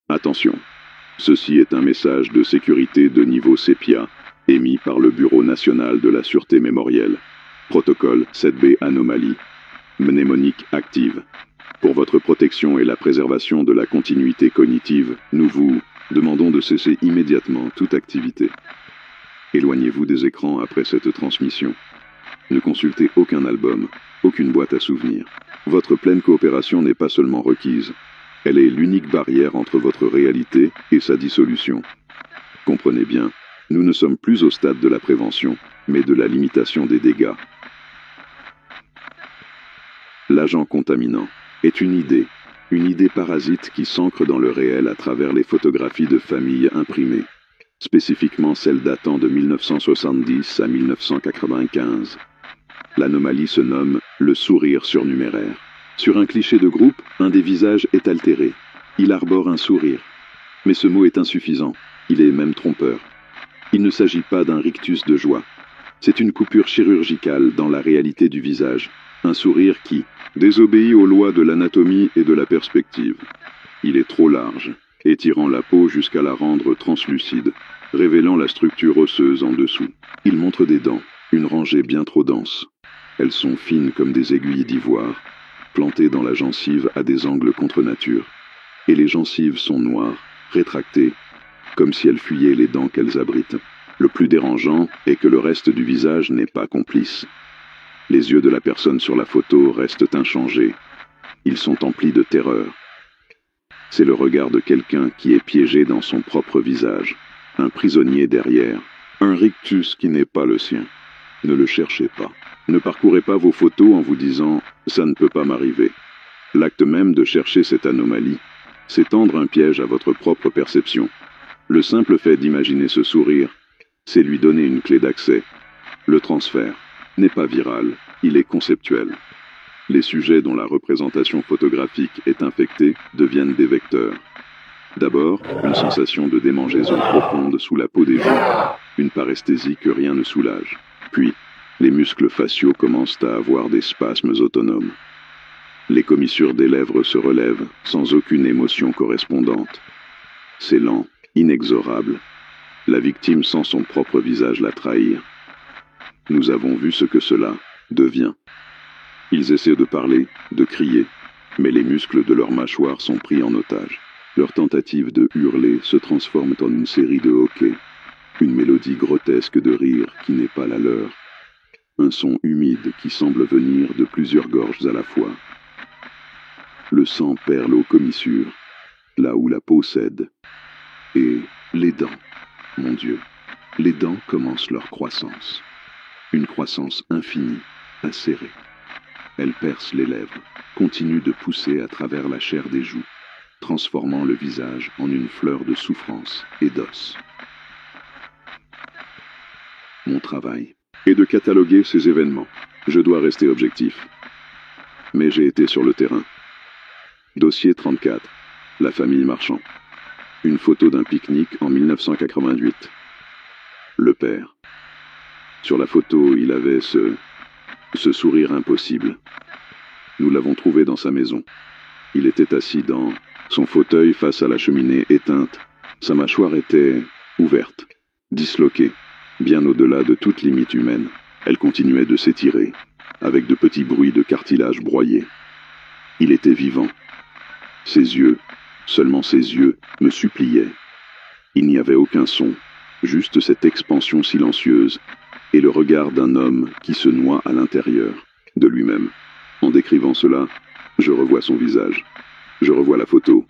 Attention, ceci est un message de sécurité de niveau sépia, émis par le Bureau national de la sûreté mémorielle. Protocole 7B anomalie. Mnémonique active. Pour votre protection et la préservation de la continuité cognitive, nous vous demandons de cesser immédiatement toute activité. Éloignez-vous des écrans après cette transmission. Ne consultez aucun album, aucune boîte à souvenirs. Votre pleine coopération n'est pas seulement requise, elle est l'unique barrière entre votre réalité et sa dissolution. Comprenez bien, nous ne sommes plus au stade de la prévention, mais de la limitation des dégâts. L'agent contaminant est une idée parasite qui s'ancre dans le réel à travers les photographies de familles imprimées, spécifiquement celles datant de 1970 à 1995. L'anomalie se nomme le sourire surnuméraire. Sur un cliché de groupe, un des visages est altéré. Il arbore un sourire. Mais ce mot est insuffisant. Il est même trompeur. Il ne s'agit pas d'un rictus de joie. C'est une coupure chirurgicale dans la réalité du visage. Un sourire qui désobéit aux lois de l'anatomie et de la perspective. Il est trop large, étirant la peau jusqu'à la rendre translucide, révélant la structure osseuse en dessous. Il montre des dents, une rangée bien trop dense. Elles sont fines comme des aiguilles d'ivoire, plantées dans la gencive à des angles contre nature. Et les gencives sont noires, rétractées, comme si elles fuyaient les dents qu'elles abritent. Le plus dérangeant est que le reste du visage n'est pas complice. Les yeux de la personne sur la photo restent inchangés. Ils sont emplis de terreur. C'est le regard de quelqu'un qui est piégé dans son propre visage, un prisonnier derrière, un rictus qui n'est pas le sien. Ne le cherchez pas. Ne parcourez pas vos photos en vous disant « ça ne peut pas m'arriver ». L'acte même de chercher cette anomalie, c'est tendre un piège à votre propre perception. Le simple fait d'imaginer ce sourire, c'est lui donner une clé d'accès. Le transfert n'est pas viral, il est conceptuel. Les sujets dont la représentation photographique est infectée deviennent des vecteurs. D'abord, une sensation de démangeaison profonde sous la peau des joues, une paresthésie que rien ne soulage. Puis, les muscles faciaux commencent à avoir des spasmes autonomes. Les commissures des lèvres se relèvent sans aucune émotion correspondante. C'est lent, inexorable. La victime sent son propre visage la trahir. Nous avons vu ce que cela devient. Ils essaient de parler, de crier, mais les muscles de leur mâchoire sont pris en otage. Leurs tentatives de hurler se transforment en une série de hoquets, une mélodie grotesque de rire qui n'est pas la leur, un son humide qui semble venir de plusieurs gorges à la fois. Le sang perle aux commissures, là où la peau cède. Et les dents, mon Dieu, les dents commencent leur croissance. Une croissance infinie, acérée. Elles percent les lèvres, continuent de pousser à travers la chair des joues, transformant le visage en une fleur de souffrance et d'os. Mon travail est de cataloguer ces événements. Je dois rester objectif. Mais j'ai été sur le terrain. Dossier 34. La famille Marchand. Une photo d'un pique-nique en 1988. Le père. Sur la photo, il avait ce sourire impossible. Nous l'avons trouvé dans sa maison. Il était assis dans son fauteuil face à la cheminée éteinte. Sa mâchoire était ouverte, disloquée, bien au-delà de toute limite humaine. Elle continuait de s'étirer, avec de petits bruits de cartilage broyé. Il était vivant. Ses yeux, seulement ses yeux, me suppliaient. Il n'y avait aucun son, juste cette expansion silencieuse, et le regard d'un homme qui se noie à l'intérieur de lui-même. En décrivant cela, je revois son visage. Je revois la photo.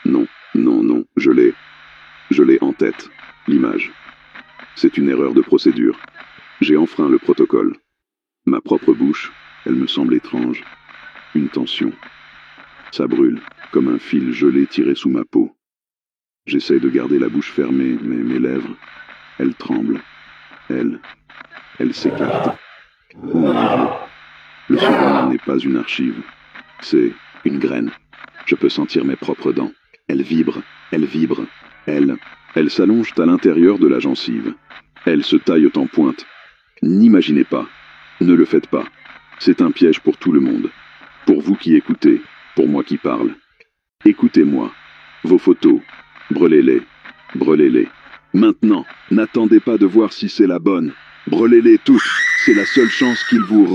Non, je l'ai en tête, l'image. C'est une erreur de procédure. J'ai enfreint le protocole. Ma propre bouche, elle me semble étrange. Une tension. Ça brûle, comme un fil gelé tiré sous ma peau. J'essaie de garder la bouche fermée, mais mes lèvres, elles tremblent. Elle s'écarte. Oh mon Dieu. Le souvenir n'est pas une archive. C'est une graine. Je peux sentir mes propres dents. Elles vibrent. Elles s'allongent à l'intérieur de la gencive. Elles se taillent en pointe. N'imaginez pas. Ne le faites pas. C'est un piège pour tout le monde. Pour vous qui écoutez. Pour moi qui parle. Écoutez-moi. Vos photos, brûlez-les, brûlez-les. Maintenant, n'attendez pas de voir si c'est la bonne. Brûlez-les toutes, c'est la seule chance qu'il vous